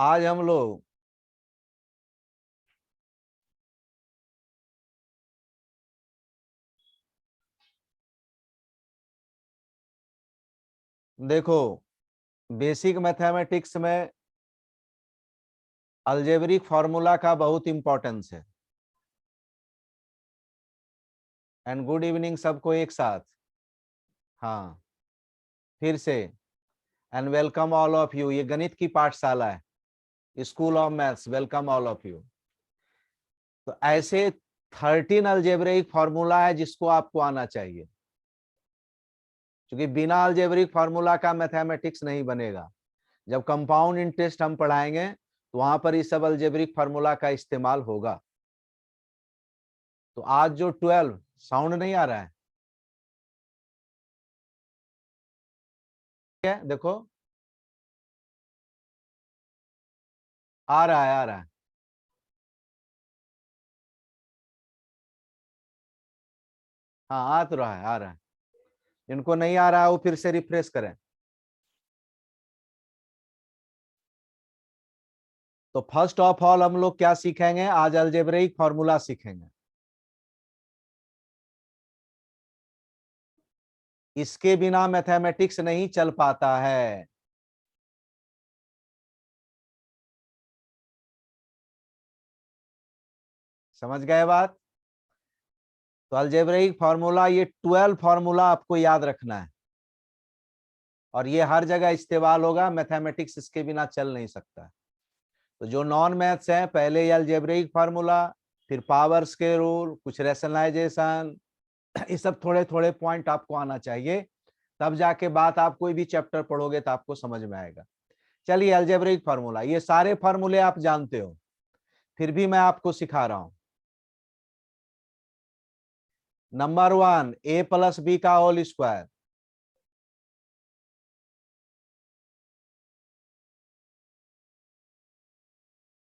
आज हम लोग देखो बेसिक मैथमेटिक्स में अलजेब्रिक फॉर्मूला का बहुत इंपॉर्टेंस है। एंड गुड इवनिंग सबको एक साथ। हाँ, फिर से and welcome all of you. ये गणित की पाठशाला है, school of maths. Welcome all of you. तो ऐसे 13 अलजेब्रिक फॉर्मूला है जिसको आपको आना चाहिए, क्योंकि बिना अलजेब्रिक फॉर्मूला का मैथमेटिक्स नहीं बनेगा। जब कंपाउंड इंटरेस्ट हम पढ़ाएंगे तो वहां पर इस सब अलजेब्रिक फॉर्मूला का इस्तेमाल होगा। तो आज जो 12 साउंड नहीं आ रहा है, क्या देखो आ रहा है, आ रहा है। हाँ, आ तो रहा है, आ रहा है। जिनको नहीं आ रहा है वो फिर से रिफ्रेश करें। तो फर्स्ट ऑफ ऑल हम लोग क्या सीखेंगे आज? अलजेब्रिक फॉर्मूला सीखेंगे। इसके बिना मैथमेटिक्स नहीं चल पाता है। समझ गए बात? तो अलजेब्रिक फॉर्मूला, ये 12 फॉर्मूला आपको याद रखना है और ये हर जगह इस्तेमाल होगा। मैथमेटिक्स इसके बिना चल नहीं सकता। तो जो नॉन मैथ्स है, पहले ये अलजेब्रिक फार्मूला, फिर पावर्स के रूल, कुछ रेशनलाइजेशन, ये सब थोड़े थोड़े पॉइंट आपको आना चाहिए। तब जाके बात, आप कोई भी चैप्टर पढ़ोगे तो आपको समझ में आएगा। चलिए, अलजेब्रिक फार्मूला, ये सारे फार्मूले आप जानते हो, फिर भी मैं आपको सिखा रहा हूं। नंबर 1, a प्लस बी का होल स्क्वायर।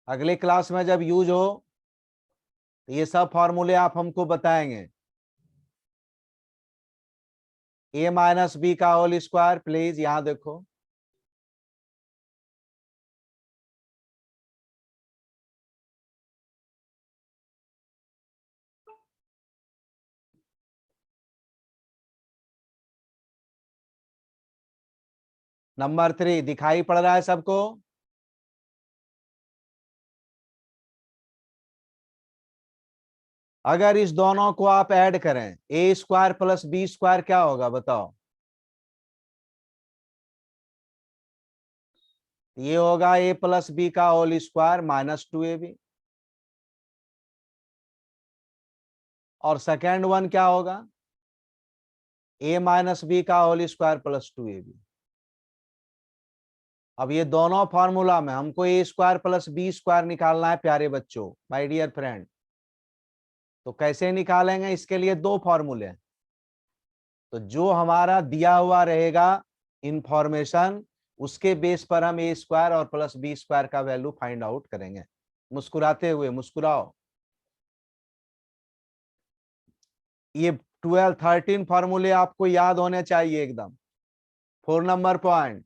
अगले क्लास में जब यूज हो तो ये सब फॉर्मूले आप हमको बताएंगे। a माइनस बी का होल स्क्वायर, प्लीज यहां देखो। नंबर 3 दिखाई पड़ रहा है सबको? अगर इस दोनों को आप ऐड करें, ए स्क्वायर प्लस बी स्क्वायर क्या होगा बताओ? ये होगा ए प्लस बी का होल स्क्वायर माइनस 2ab। और सेकेंड वन क्या होगा? ए माइनस बी का होल स्क्वायर प्लस 2ab। अब ये दोनों फॉर्मूला में हमको ए स्क्वायर प्लस बी स्क्वायर निकालना है प्यारे बच्चों, माय डियर फ्रेंड। तो कैसे निकालेंगे? इसके लिए दो फॉर्मूले हैं। तो जो हमारा दिया हुआ रहेगा इंफॉर्मेशन, उसके बेस पर हम ए स्क्वायर और प्लस बी स्क्वायर का वैल्यू फाइंड आउट करेंगे। मुस्कुराते हुए मुस्कुराओ। ये 12 13 फॉर्मूले आपको याद होने चाहिए एकदम। 4 नंबर पॉइंट,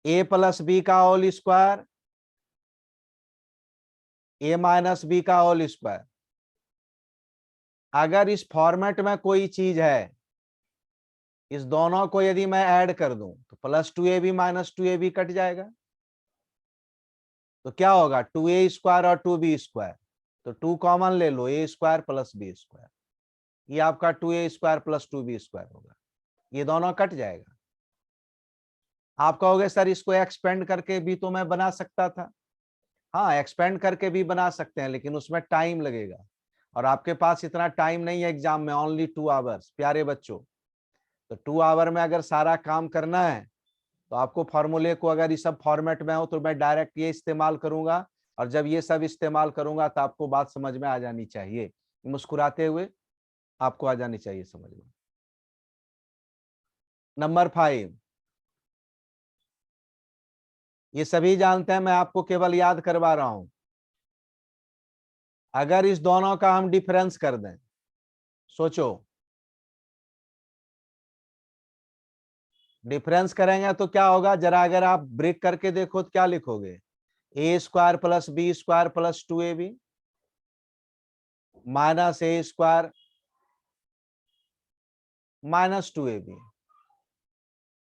ए प्लस बी का होल स्क्वायर, ए माइनस बी का होल स्क्वायर। अगर इस फॉर्मेट में कोई चीज है, इस दोनों को यदि मैं ऐड कर दूं तो plus 2ab minus 2ab cut जाएगा। तो क्या होगा? 2a स्क्वायर और 2b स्क्वायर। तो 2 कॉमन ले लो, ए स्क्वायर प्लस बी स्क्वायर। ये आपका 2a square plus 2b square होगा। ये दोनों कट जाएगा। आप कहोगे सर इसको एक्सपेंड करके भी तो मैं बना सकता था। हाँ, एक्सपेंड करके भी बना सकते हैं, लेकिन उसमें टाइम लगेगा और आपके पास इतना टाइम नहीं है एग्जाम में। ओनली 2 आवर्स प्यारे बच्चों। तो 2 आवर में अगर सारा काम करना है तो आपको फॉर्मूले को, अगर इस सब फॉर्मेट में हो तो मैं डायरेक्ट ये इस्तेमाल करूंगा। और जब ये सब इस्तेमाल करूंगा तो आपको बात समझ में आ जानी चाहिए। मुस्कुराते हुए आपको आ जानी चाहिए समझ में। नंबर 5, ये सभी जानते हैं, मैं आपको केवल याद करवा रहा हूं। अगर इस दोनों का हम डिफरेंस कर दें, सोचो, डिफरेंस करेंगे तो क्या होगा, जरा अगर आप ब्रेक करके देखो तो क्या लिखोगे, A square plus B square plus 2ab minus A square minus 2ab।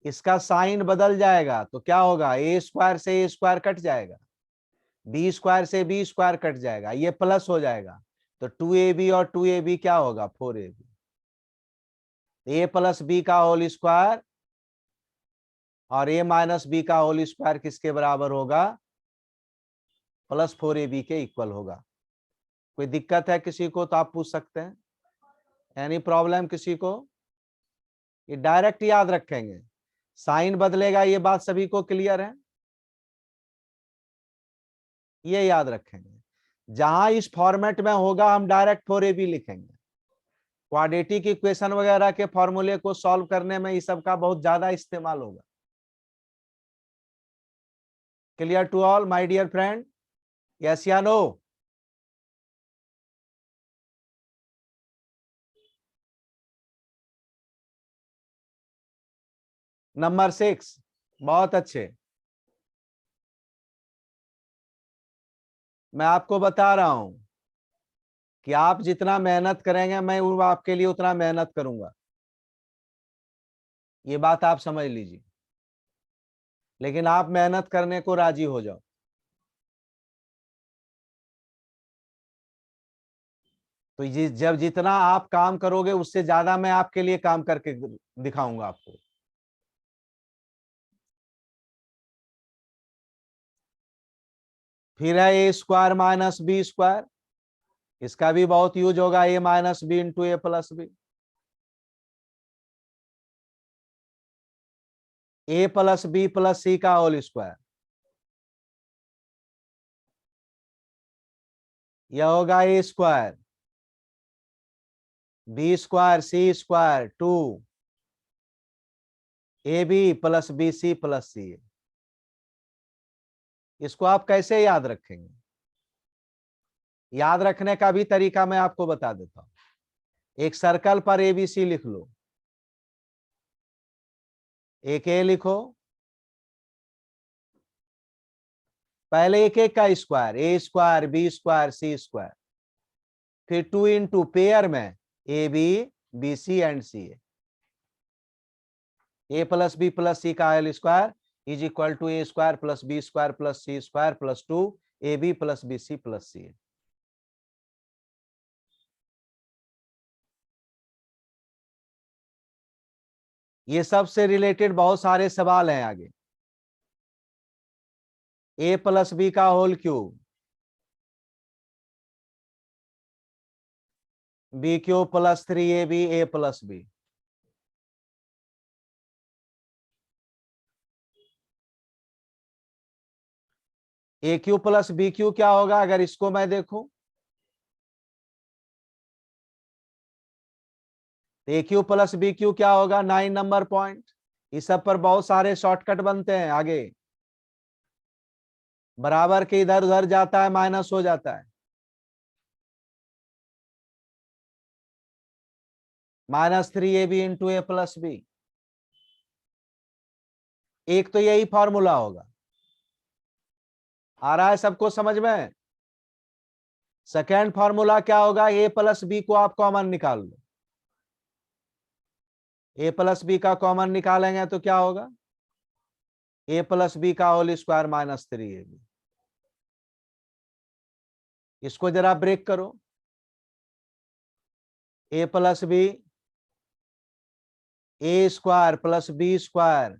इसका साइन बदल जाएगा तो क्या होगा, ए स्क्वायर से ए स्क्वायर कट जाएगा, बी स्क्वायर से बी स्क्वायर कट जाएगा, ये प्लस हो जाएगा, तो 2ab और 2ab क्या होगा, 4ab। ए प्लस बी का होल स्क्वायर और ए माइनस बी का होल स्क्वायर किसके बराबर होगा, प्लस 4ab के इक्वल होगा। कोई दिक्कत है किसी को तो आप पूछ सकते हैं, एनी प्रॉब्लम किसी को। ये डायरेक्ट याद रखेंगे, साइन बदलेगा, ये बात सभी को क्लियर है, ये याद रखेंगे। जहां इस फॉर्मेट में होगा हम डायरेक्ट 4ab लिखेंगे। क्वाड्रेटिक इक्वेशन वगैरह के फॉर्मूले को सॉल्व करने में इस सब का बहुत ज्यादा इस्तेमाल होगा। Clear to all my dear friend, yes या नो? नंबर 6, बहुत अच्छे। मैं आपको बता रहा हूं कि आप जितना मेहनत करेंगे मैं आपके लिए उतना मेहनत करूंगा, ये बात आप समझ लीजिए, लेकिन आप मेहनत करने को राजी हो जाओ। तो जब जितना आप काम करोगे उससे ज्यादा मैं आपके लिए काम करके दिखाऊंगा आपको। फिर है A square minus B square, इसका भी बहुत यूज होगा, A minus B into A plus B. A plus B plus C का होल स्क्वायर, यह होगा A square B square C square 2ab plus B C plus C. इसको आप कैसे याद रखेंगे, याद रखने का भी तरीका मैं आपको बता देता हूं। एक सर्कल पर एबीसी लिख लो, एक ए लिखो, पहले एक एक का square, A square B square C square, फिर 2 इंटू पेयर में A B B C and C, A plus B plus C का whole square is equal to A square plus B square plus C square plus 2ab plus B C plus C. ये सब से related बहुत सारे सवाल हैं आगे। A plus B का whole cube, B cube plus 3ab A plus B, A Q plus B Q क्या होगा, अगर इसको मैं देखूं ए क्यू प्लस बी क्यू क्या होगा, 9 नंबर पॉइंट। इस सब पर बहुत सारे शॉर्टकट बनते हैं आगे, बराबर के इधर उधर जाता है माइनस हो जाता है, -3ab into A plus B. एक तो यही फॉर्मूला होगा, आ रहा है सबको समझ में? सेकेंड फॉर्मूला क्या होगा, ए प्लस बी को आप कॉमन निकाल लो, ए प्लस बी का कॉमन निकालेंगे तो क्या होगा, ए प्लस बी का होल स्क्वायर -3ab। इसको जरा ब्रेक करो, A plus B A square plus B square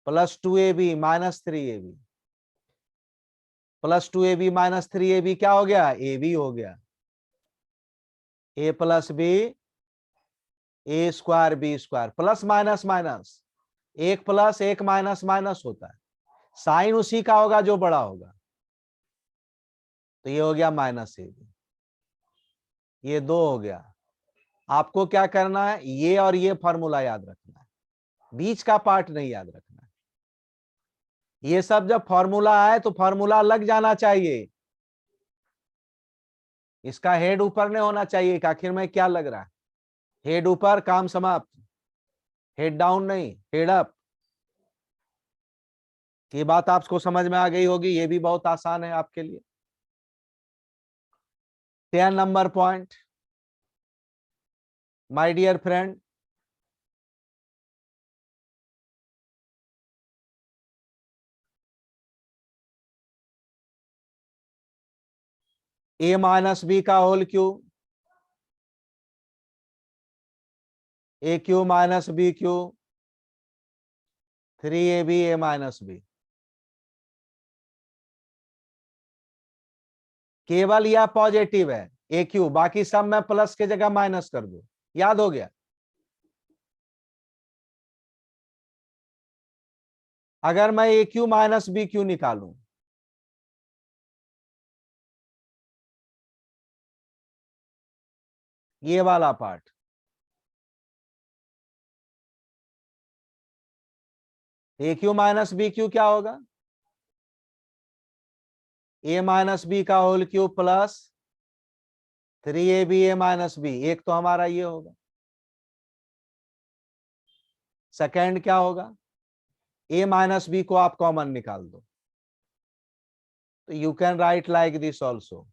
plus 2ab -3ab plus 2ab -3ab क्या हो गया, ab हो गया, A plus B A square B square plus minus minus, एक प्लस एक माइनस माइनस होता है, साइन उसी का होगा जो बड़ा होगा, तो ये हो गया -ab, ये 2 हो गया। आपको क्या करना है, ये और ये फॉर्मूला याद रखना है, बीच का पार्ट नहीं याद रखना है। ये सब जब फॉर्मूला आए तो फॉर्मूला लग जाना चाहिए, इसका हेड ऊपर नहीं होना चाहिए कि आखिर में क्या लग रहा है, हेड ऊपर काम समाप्त, हेड डाउन नहीं, हेड अप। ये बात आपको समझ में आ गई होगी, ये भी बहुत आसान है आपके लिए। 10 number point, my dear friend, A minus B का whole cube, A cube minus B cube, 3ab A minus B. केवल यह पॉजिटिव है ए क्यू, बाकी सब मैं प्लस के जगह माइनस कर दूं। याद हो गया? अगर मैं ए क्यू माइनस बी क्यू निकालूं, ये वाला पार्ट, ए क्यू माइनस बी क्यू क्या होगा? ए माइनस बी का whole cube plus 3ab A minus B. एक तो हमारा ये होगा। सेकेंड क्या होगा? ए माइनस बी को आप कॉमन निकाल दो, तो you can write like this also.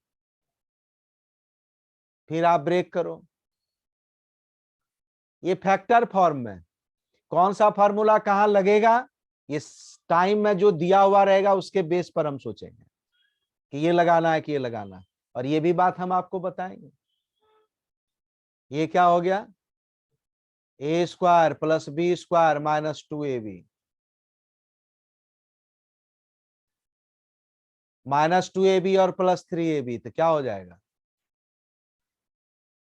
फिर आप ब्रेक करो, ये फैक्टर फॉर्म में। कौन सा फॉर्मूला कहां लगेगा, ये टाइम में जो दिया हुआ रहेगा उसके बेस पर हम सोचेंगे कि ये लगाना है कि ये लगाना है, और ये भी बात हम आपको बताएंगे। ये क्या हो गया? A square plus B square minus 2ab, minus 2ab और प्लस 3ab, तो क्या हो जाएगा?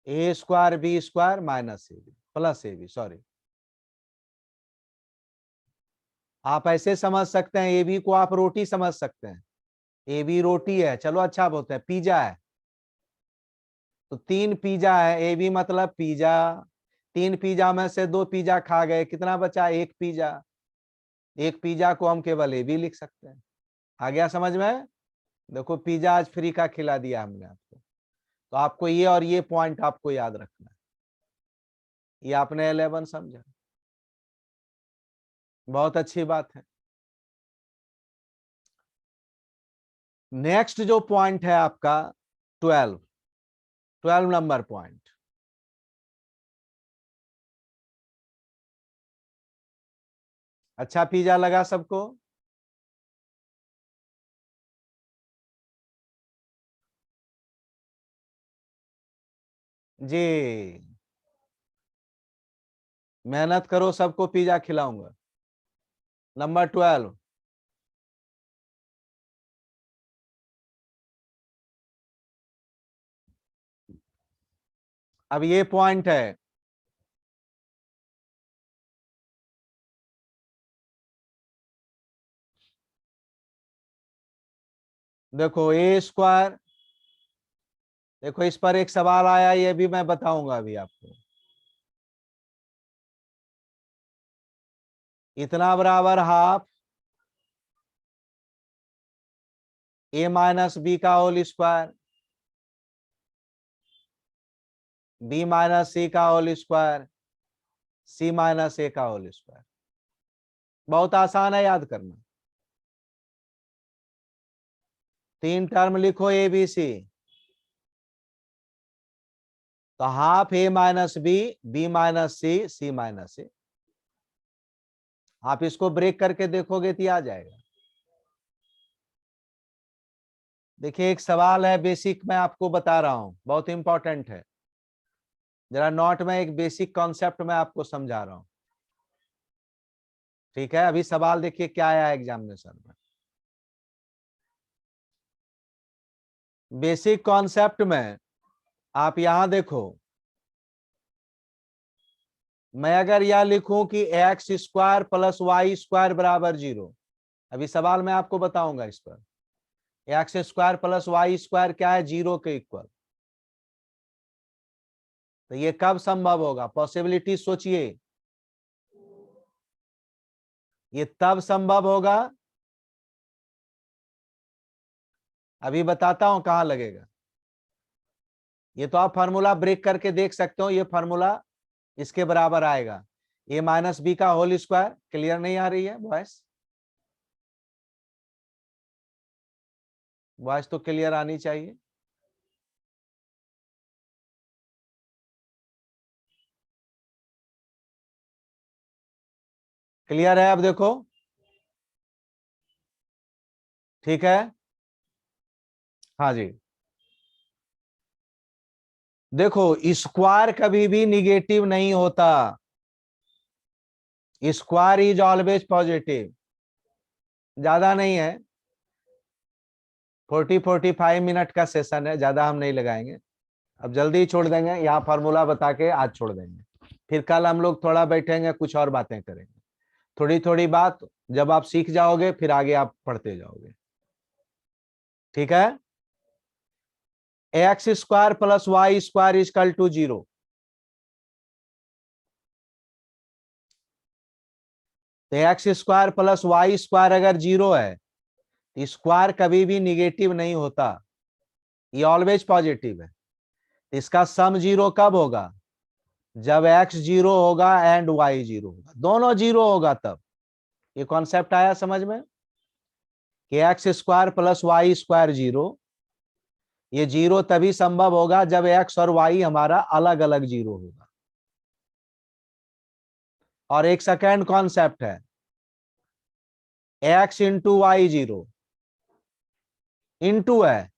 A square B square minus ab plus ab, sorry. आप ऐसे समझ सकते हैं, ए बी को आप रोटी समझ सकते हैं, ए बी रोटी है, चलो अच्छा बोलते हैं पिज्जा है, तो 3 पिज्जा है, ए बी मतलब पिज्जा। 3 पिज्जा में से 2 पिज्जा खा गए, कितना बचा? 1 पिज्जा। 1 पिज्जा को हम केवल ए बी लिख सकते हैं। आ गया समझ में? देखो पिज्जा आज फ्री का खिला दिया हमने आपको, तो आपको ये और ये पॉइंट आपको याद रखना है। ये आपने 11 समझा, बहुत अच्छी बात है। नेक्स्ट जो पॉइंट है आपका 12 नंबर पॉइंट। अच्छा पिज्जा लगा सबको? जी, मेहनत करो, सबको पिज्जा खिलाऊंगा। नंबर 12, अब ये पॉइंट है, देखो ए स्क्वायर, देखो इस पर एक सवाल आया, ये भी मैं बताऊंगा अभी आपको। इतना बराबर हाफ ए माइनस बी का होल स्क्वायर, बी माइनस सी का होल स्क्वायर, सी माइनस ए का होल स्क्वायर। बहुत आसान है याद करना। 3 टर्म लिखो ए बी सी, तो हाफ ए माइनस बी माइनस सी माइनस ए। आप इसको ब्रेक करके देखोगे तो आ जाएगा। देखिए एक सवाल है बेसिक, मैं आपको बता रहा हूं, बहुत इंपॉर्टेंट है। जरा नोट में एक बेसिक कॉन्सेप्ट मैं आपको समझा रहा हूं, ठीक है? अभी सवाल देखिए क्या आया एग्जामिनेशन में। बेसिक कॉन्सेप्ट में आप यहां देखो, मैं अगर यह लिखूं कि x square plus y square बराबर 0, अभी सवाल मैं आपको बताऊंगा इस पर। X square plus y square क्या है? 0 के इक्वल। तो ये कब संभव होगा? पॉसिबिलिटी सोचिए। ये तब संभव होगा, अभी बताता हूं कहां लगेगा। ये तो आप फार्मूला ब्रेक करके देख सकते हो, ये फार्मूला इसके बराबर आएगा। ए माइनस बी का होल स्क्वायर। क्लियर नहीं आ रही है वॉइस? वॉइस तो क्लियर आनी चाहिए। क्लियर है? अब देखो, ठीक है। हाँ जी, देखो स्क्वायर कभी भी निगेटिव नहीं होता, स्क्वायर इज ऑलवेज पॉजिटिव। ज्यादा नहीं है, 45 मिनट का सेशन है, ज्यादा हम नहीं लगाएंगे। अब जल्दी ही छोड़ देंगे, यहाँ फॉर्मूला बता के आज छोड़ देंगे। फिर कल हम लोग थोड़ा बैठेंगे, कुछ और बातें करेंगे। थोड़ी थोड़ी बात जब आप सीख जाओगे फिर आगे आप पढ़ते जाओगे। ठीक है? X square plus y square is equal to 0। तो x square plus y square अगर 0 है तो स्क्वायर कभी भी निगेटिव नहीं होता, ये ऑलवेज पॉजिटिव है। तो इसका सम 0 कब होगा? जब x 0 होगा एंड y 0 होगा, दोनों 0 होगा तब। ये कॉन्सेप्ट आया समझ में कि x square plus y square 0, ये 0 तभी संभव होगा जब x और y हमारा अलग अलग 0 होगा। और एक सेकेंड कॉन्सेप्ट है, x इंटू वाई 0 इंटू है,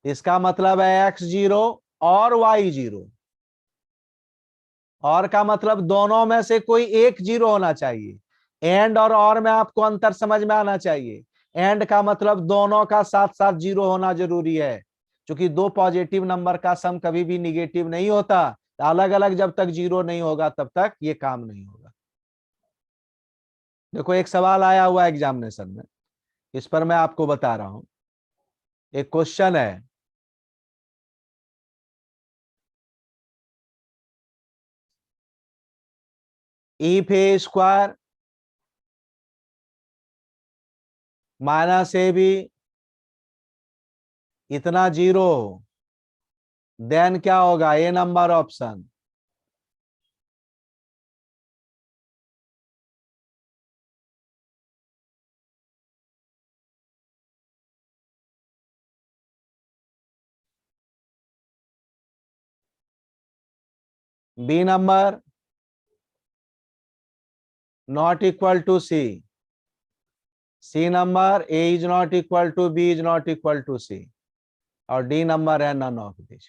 इसका मतलब है x 0 और y 0, और का मतलब दोनों में से कोई एक 0 होना चाहिए। एंड और में आपको अंतर समझ में आना चाहिए। एंड का मतलब दोनों का साथ साथ 0 होना जरूरी है, क्योंकि दो पॉजिटिव नंबर का सम कभी भी निगेटिव नहीं होता। अलग अलग जब तक 0 नहीं होगा तब तक ये काम नहीं होगा। देखो एक सवाल आया हुआ एग्जामिनेशन में, इस पर मैं आपको बता रहा हूं। एक क्वेश्चन है, if A square minus A B इतना 0, देन क्या होगा? A number option. B number not equal to C, C number A is not equal to B is not equal to C, और डी नंबर है none of this.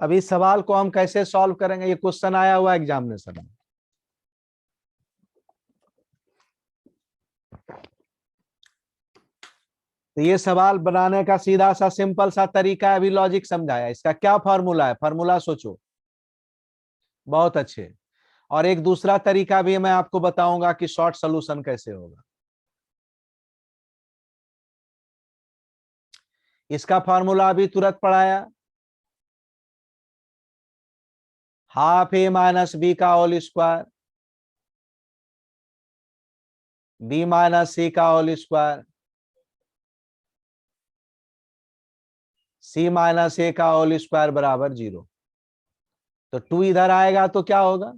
अब इस सवाल को हम कैसे सॉल्व करेंगे? ये क्वेश्चन आया हुआ एग्जामिनेशन में। तो ये सवाल बनाने का सीधा सा सिंपल सा तरीका है, अभी लॉजिक समझाया। इसका क्या फॉर्मूला है? फॉर्मूला सोचो। बहुत अच्छे। और एक दूसरा तरीका भी मैं आपको बताऊंगा कि शॉर्ट सोल्यूशन कैसे होगा। इसका फॉर्मूला अभी तुरंत पढ़ाया, हाफ ए माइनस बी का होल स्क्वायर, बी माइनस सी का होल स्क्वायर, सी माइनस ए का होल स्क्वायर बराबर 0। तो 2 इधर आएगा तो क्या होगा?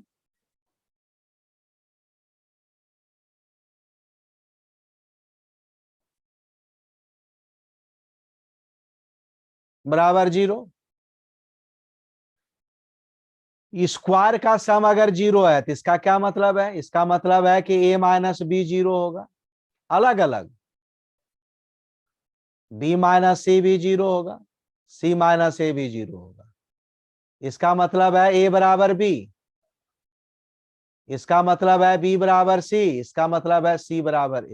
बराबर 0। स्क्वायर का सम अगर 0 है तो इसका क्या मतलब है? इसका मतलब है कि ए माइनस बी 0 होगा अलग अलग, बी माइनस सी भी 0 होगा, सी माइनस ए भी 0 होगा। इसका मतलब है ए बराबर बी, इसका मतलब है बी बराबर सी, इसका मतलब है सी बराबर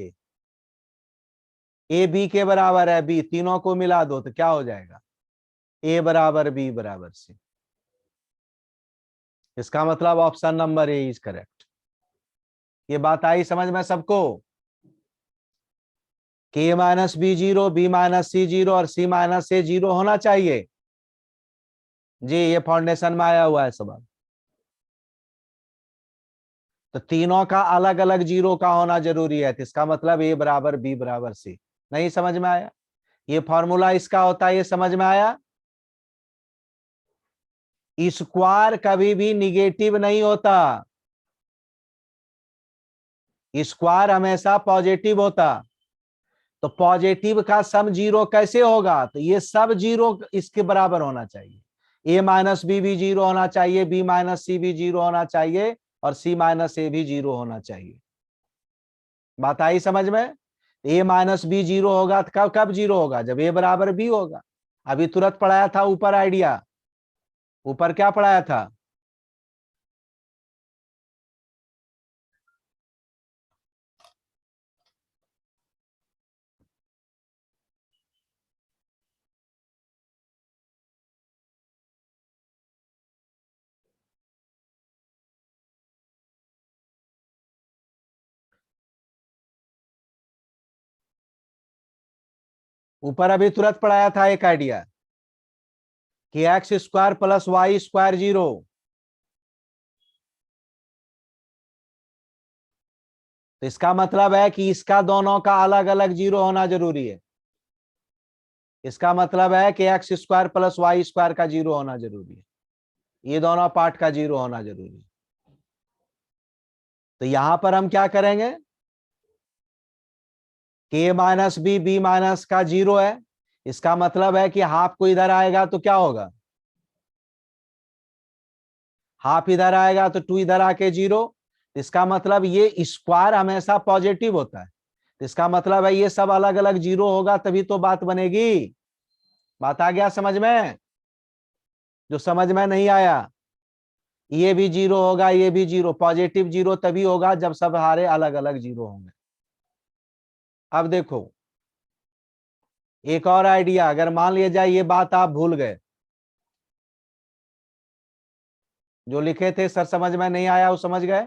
ए बी के बराबर है बी, तीनों को मिला दो तो क्या हो जाएगा? ए बराबर बी बराबर सी। इसका मतलब option number A is correct. ये बात आई समझ में सबको? के माइनस बी 0, बी माइनस सी 0 और सी माइनस ए 0 होना चाहिए। जी ये फाउंडेशन में आया हुआ है सवाल। तो तीनों का अलग अलग 0 का होना जरूरी है, तो इसका मतलब ए बराबर बी बराबर सी। नहीं समझ में आया? ये फॉर्मूला इसका होता है, ये समझ में आया? स्क्वायर कभी भी निगेटिव नहीं होता, स्क्वायर हमेशा पॉजिटिव होता, तो पॉजिटिव का सम जीरो कैसे होगा, तो ये सब जीरो इसके बराबर होना चाहिए, ए माइनस बी भी जीरो होना चाहिए, बी माइनस सी भी जीरो होना चाहिए, और सी माइनस ए भी जीरो होना चाहिए। बात आई समझ में? ए माइनस बी जीरो होगा तो कब कब जीरो होगा, जब ए बराबर बी होगा। अभी तुरंत पढ़ाया था ऊपर आइडिया, ऊपर क्या पढ़ाया था? ऊपर अभी तुरंत पढ़ाया था एक आइडिया कि x square plus y square zero. तो इसका मतलब है कि इसका दोनों का अलग अलग जीरो होना जरूरी है। इसका मतलब है कि x square plus y square का जीरो होना जरूरी है, ये दोनों पार्ट का जीरो होना जरूरी है। तो यहां पर हम क्या करेंगे कि ए माइनस बी माइनस का जीरो है, इसका मतलब है कि हाफ को इधर आएगा तो क्या होगा, हाफ इधर आएगा तो टू इधर आके जीरो। इसका मतलब ये स्क्वायर हमेशा पॉजिटिव होता है, इसका मतलब है ये सब अलग अलग जीरो होगा तभी तो बात बनेगी। बात आ गया समझ में? जो समझ में नहीं आया, ये भी जीरो होगा, ये भी जीरो, पॉजिटिव जीरो तभी होगा जब सब हारे अलग अलग जीरो होंगे। अब देखो एक और आइडिया, अगर मान लिया जाए ये बात आप भूल गए, जो लिखे थे सर समझ में नहीं आया वो समझ गए,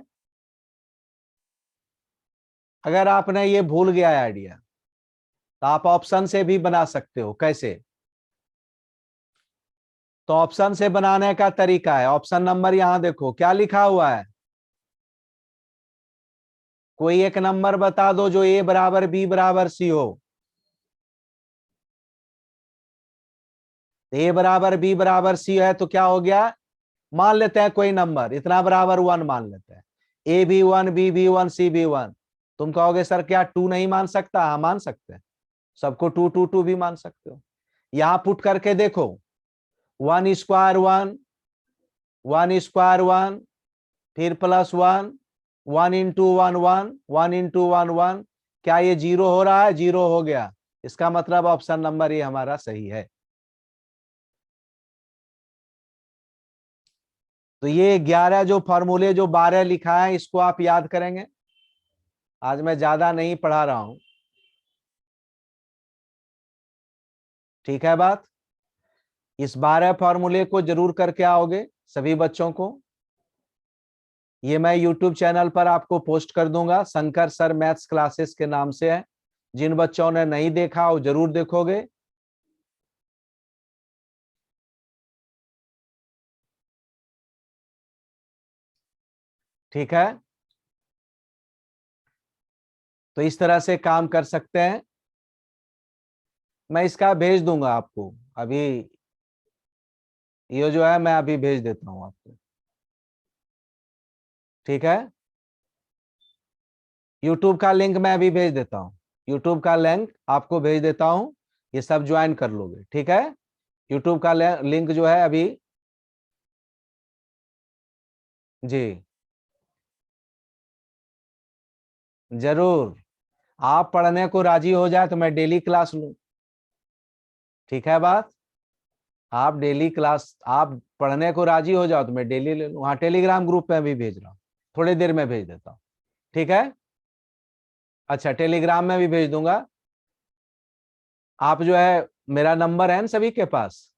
अगर आपने ये भूल गया आइडिया तो आप ऑप्शन से भी बना सकते हो। कैसे? तो ऑप्शन से बनाने का तरीका है, ऑप्शन नंबर यहां देखो क्या लिखा हुआ है, कोई एक नंबर बता दो जो ए बराबर बी बराबर सी हो। ए बराबर बी बराबर सी है तो क्या हो गया, मान लेते हैं कोई नंबर इतना बराबर वन मान लेते हैं, A B one B B one C B one. तुम कहोगे सर क्या टू नहीं मान सकता? हाँ मान सकते हैं, सबको टू टू टू भी मान सकते हो। यहां पुट करके देखो, one square one, one square one, फिर plus one, one into one one, one into one one, क्या ये जीरो हो रहा है? जीरो हो गया। इसका मतलब ऑप्शन नंबर ये हमारा सही है। तो ये 11 जो फॉर्मूले जो 12 लिखा है इसको आप याद करेंगे। आज मैं ज्यादा नहीं पढ़ा रहा हूं, ठीक है बात? इस 12 फॉर्मूले को जरूर करके आओगे सभी बच्चों को। ये मैं यूट्यूब चैनल पर आपको पोस्ट कर दूंगा, शंकर सर मैथ्स क्लासेस के नाम से है। जिन बच्चों ने नहीं देखा वो जरूर देखोगे। ठीक है, तो इस तरह से काम कर सकते हैं। मैं इसका भेज दूंगा आपको अभी, ये जो है मैं अभी भेज देता हूं आपको, ठीक है? यूट्यूब का लिंक मैं अभी भेज देता हूं, यूट्यूब का लिंक आपको भेज देता हूं, ये सब ज्वाइन कर लोगे, ठीक है? यूट्यूब का लिंक जो है अभी, जी जरूर। आप पढ़ने को राजी हो जाए तो मैं डेली क्लास लूं, ठीक है बात? आप डेली क्लास, आप पढ़ने को राजी हो जाओ तो मैं डेली ले लूं। हाँ टेलीग्राम ग्रुप में भी भेज रहा हूँ, थोड़ी देर में भेज देता हूँ, ठीक है? अच्छा टेलीग्राम में भी भेज दूंगा। आप जो है मेरा नंबर है ना सभी के पास,